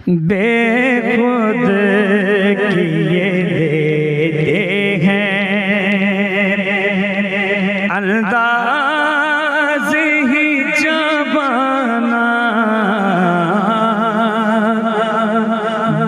बेखुद किए देते हैं अंदाज़ ही जबाना,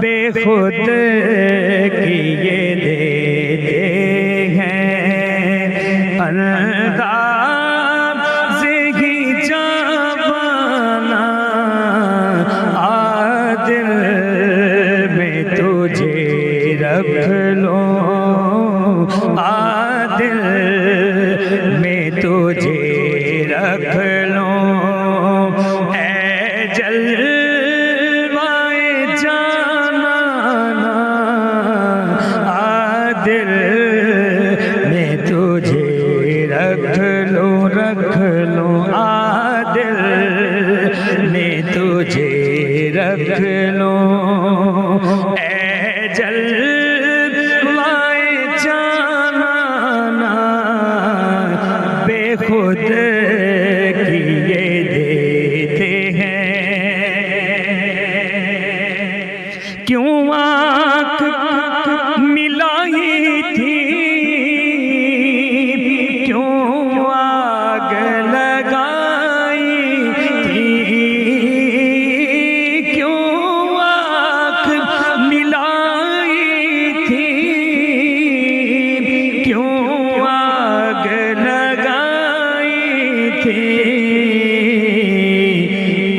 बेखुद किए देते हैं अंदाज़ ही जबाना। दिल में तुझे रख लो, दिल में तुझे रख लो, ऐ जलवाए जाना, दिल में तुझे रख लो, रख लो, दिल में तुझे रख लो, ऐ जलवाए जाना, बेखुद किए देते हैं। क्यों आँख मिलाई थी, क्यों आग लगाई थी,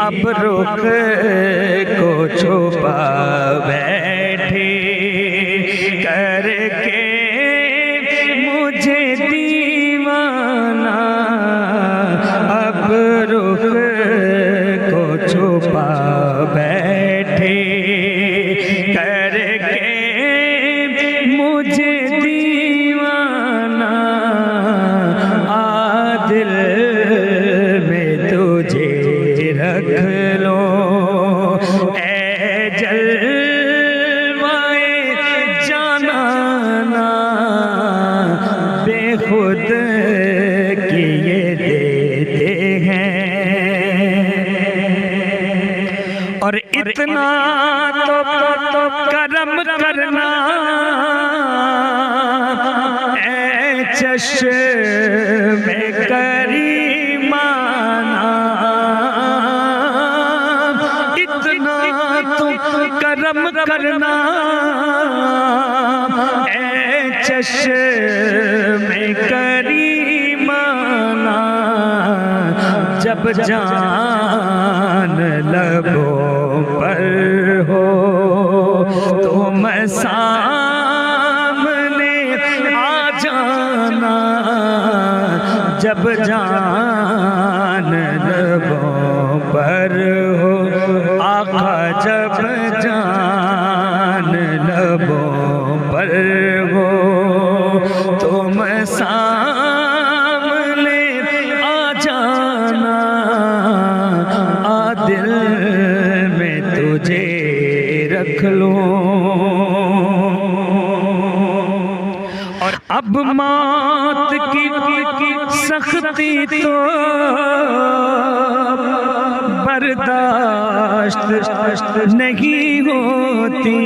अब रुख को छुपा बैठे करके मुझे दीवाना, अब रुख को छुपा बैठे करके मुझे दीवाना, दिल में तुझे रख लो, ऐ जलवाए जाना, बेखुद किए देते हैं। और इतना तो करम करना, ऐ चश्मे करीमाना, करम करना, ऐ चश्मे करीमाना, जब जान लबों पर हो तुम सामने आ जाना, जब जान लबों पर हो आका, जब जान लबों पर हो तुम सामने आ जाना, दिल में तुझे रख लो। और अब मौत की सख्ती तो बर्दाश्त नहीं होती,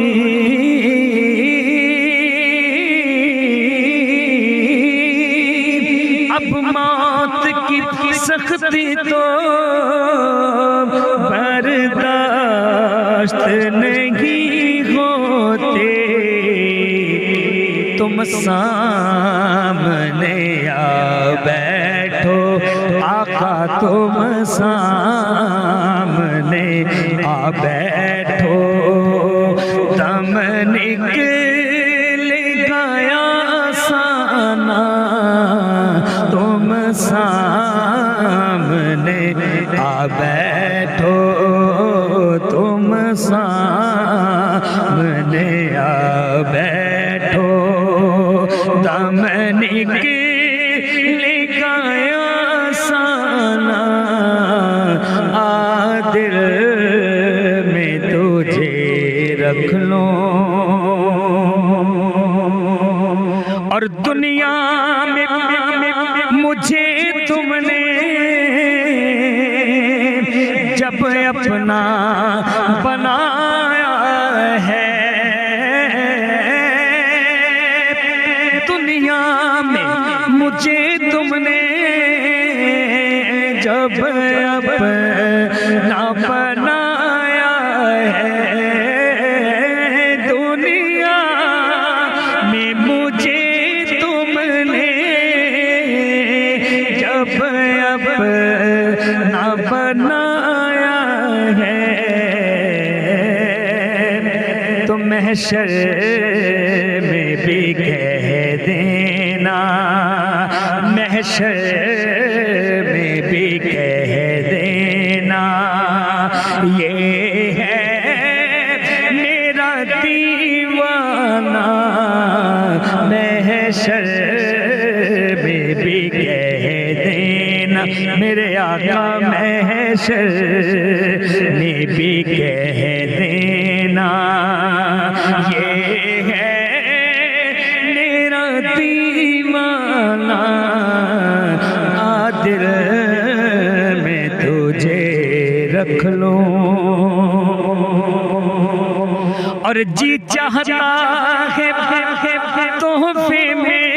अब मौत की सख्ती तो बर्दाश्त नहीं होते, तुम सामने आ बैठो आका, तुम सामने आ बैठो, दम निकलेगा आसाना, तुम सामने आ बैठो, तुम सामने आ बैठो, दम निकलेगा आसाना, दिल में तुझे रख लो। और दुनिया में मुझे तुमने जब अपना बनाया महशर में भी कह देना, महशर में भी कह देना, ये है मेरा दीवाना। महशर में भी कह देना, मेरे आका महशर में भी कह देना, ये है मेरा दीवाना। दिल में तुझे रख लूं और जी चाहता है तोहफे में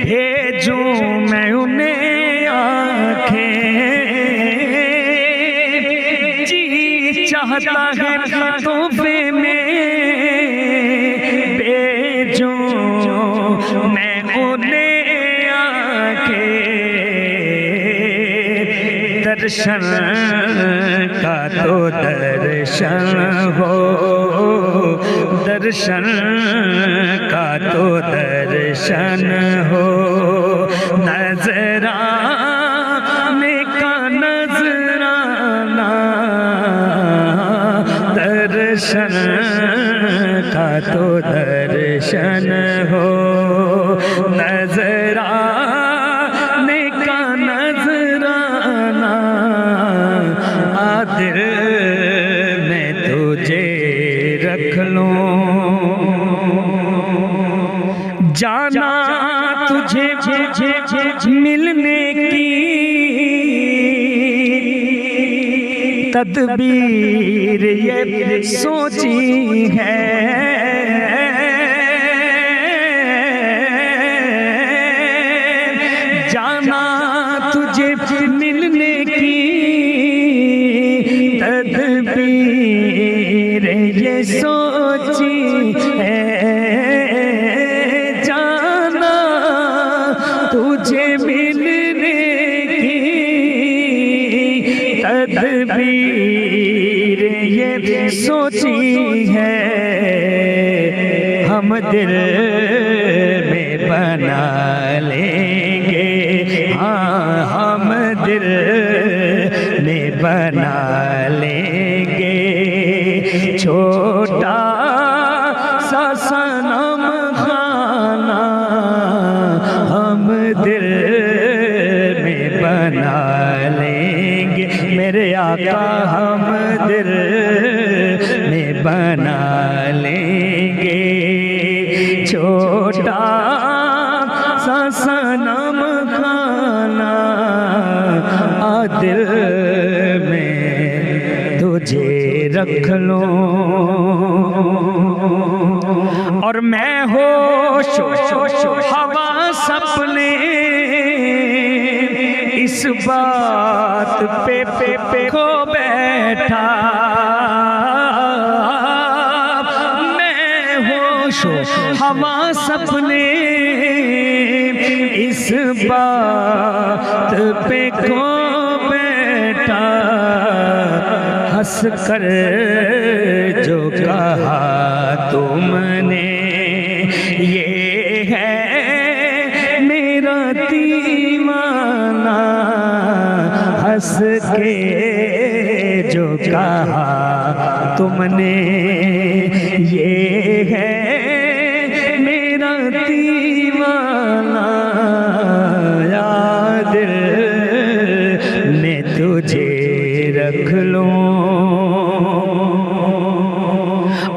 भेजूं मैं उन्हें आंखें। जी चाहता है तोहफे में भेजूं मैं उन्हें दर्शन का तो दर्शन हो, दर्शन का तो दर्शन हो, नजराने का नजराना, दर्शन का तो दर्शन हो, नजराने का नजराना। दिल में तुझे रख लूं, जाना तुझे मिलने की तदबीर ये सोची है। जाना तुझे मिलने की तदबीर ये सोची है। जाना तुझे मिलने की तदबीर ये सोची है। हम दिल में बना लेंगे, हाँ हम दिल में बना लेंगे छोटा सा सनम खाना। हम दिल में बना लेंगे मेरे आका, हम दिल में बना लेंगे छोटा सा सनम खाना। दिल में तुझे रख लूं और मैं होश हवा सपने इस बात पे खो बैठा। मैं होश हवा सपने इस बात पे खो बैठा। हंस कर जो कहा तुमने ये है मेरा दीवाना। हंस के जो कहा तुमने ये है मेरा दीवाना। दिल में तुझे रख लूं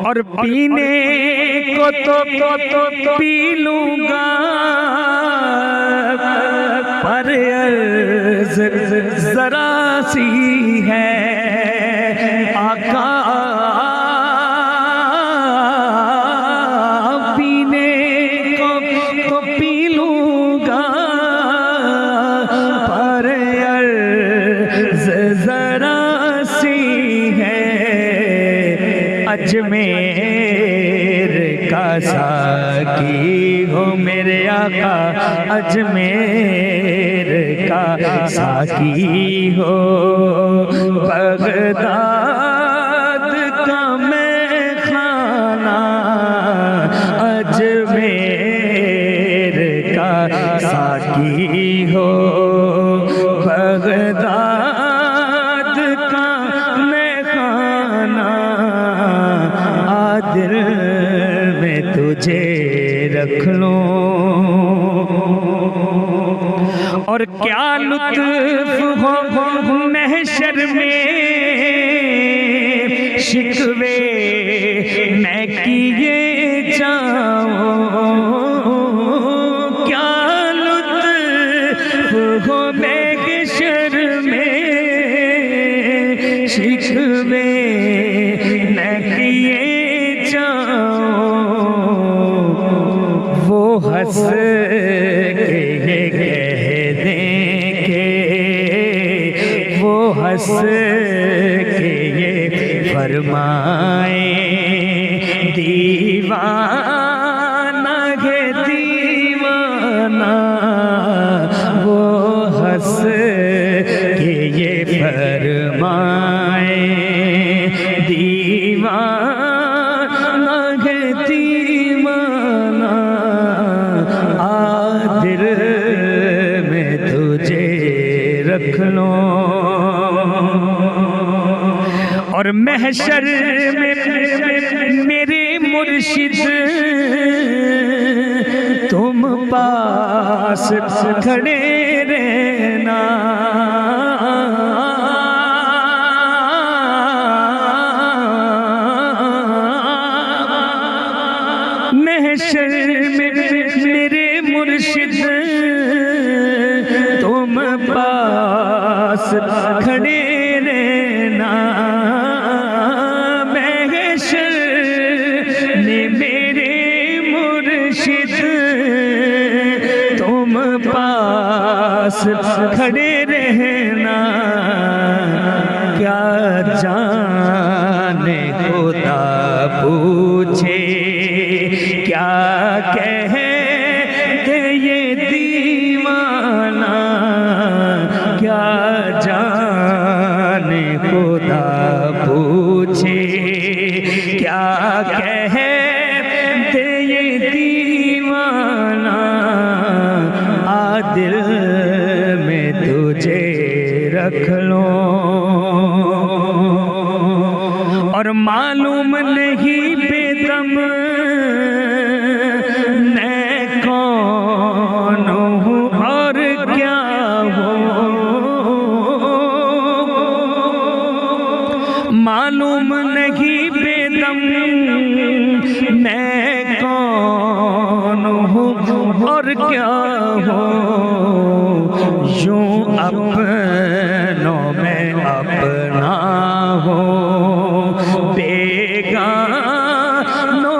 और पीने को तो पी लूंगा पर अर्ज़ जरा सी है आका। पीने को तो पी लूंगा पर अर्ज़ जरा सी है। अजमेर का साकी हो मेरे आका, अजमेर का साकी हो, बगदाद का रख लो। और क्या लुत्फ हो महशर में शिकवे मैं किए जाऊं, क्या लुत्फ हो महशर में शिकवे मैं किए जाऊं। वो हंस के ये कह देंगे, वो हंस के ये फरमाए दीवाना है दीवाना, वो हंस के ये फरमाए दीवाना है दीवाना। आ दिल में तुझे रख लो। और महशर में मेरे मुर्शिद तुम पास खड़े रहना। महशर में मेरे मुर्शिद तुम पास खड़े रहना। महशर में मेरे मुर्शिद तुम पास खड़े रहना। क्या जाने खुदा पूछे क्या कह दे ये दीवाना, क्या जाने खुदा पूछे क्या कह दे ये दीवाना। आ दिल में तुझे रख लो। और मालूम नहीं बेदम मैं कौन हूँ और क्या हूँ, मालूम नहीं बेदम मैं कौन हूँ और क्या हूँ। यूं अपनों में अपना हूँ, बेगानों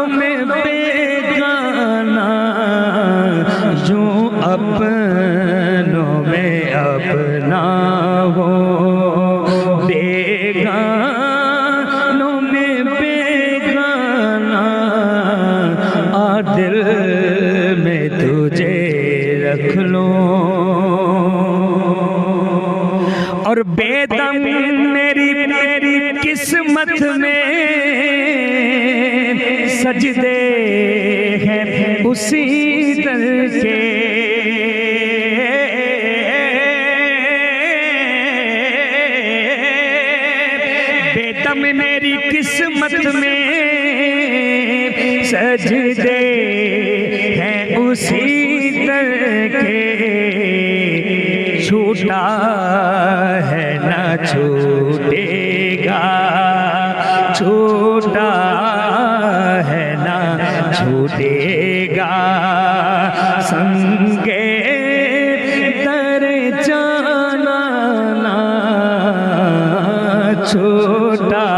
में बेगाना। यूं अपनों में अपना हो, बेगानों में बेगाना। आ दिल में तुझे रख लो। और बेदम मेरी मेरी किस्मत में सजदे हैं उसी दर के। बेदम मेरी किस्मत में सजदे हैं उसी दर के। छूटा है ना छूटेगा, छूटा है ना छूटेगा। संगे दर जाना ना, छूटा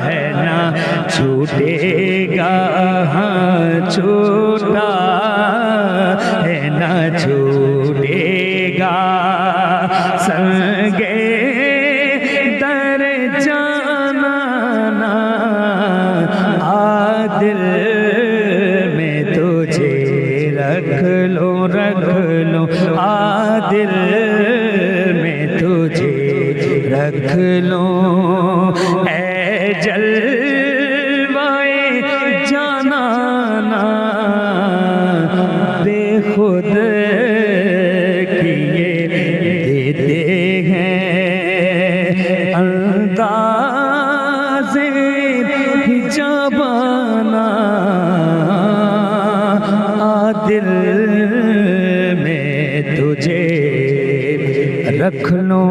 है ना छूटेगा। हाँ छूटा है ना छूटेगा। संगे दर जाना ना। आ दिल में तुझे रख लो, रख लो। आ दिल में तुझे रख लो। ऐ जलवाए जाना ना, बेखुद किए देते हैं अंदाज़े हिजाबाना। रख लो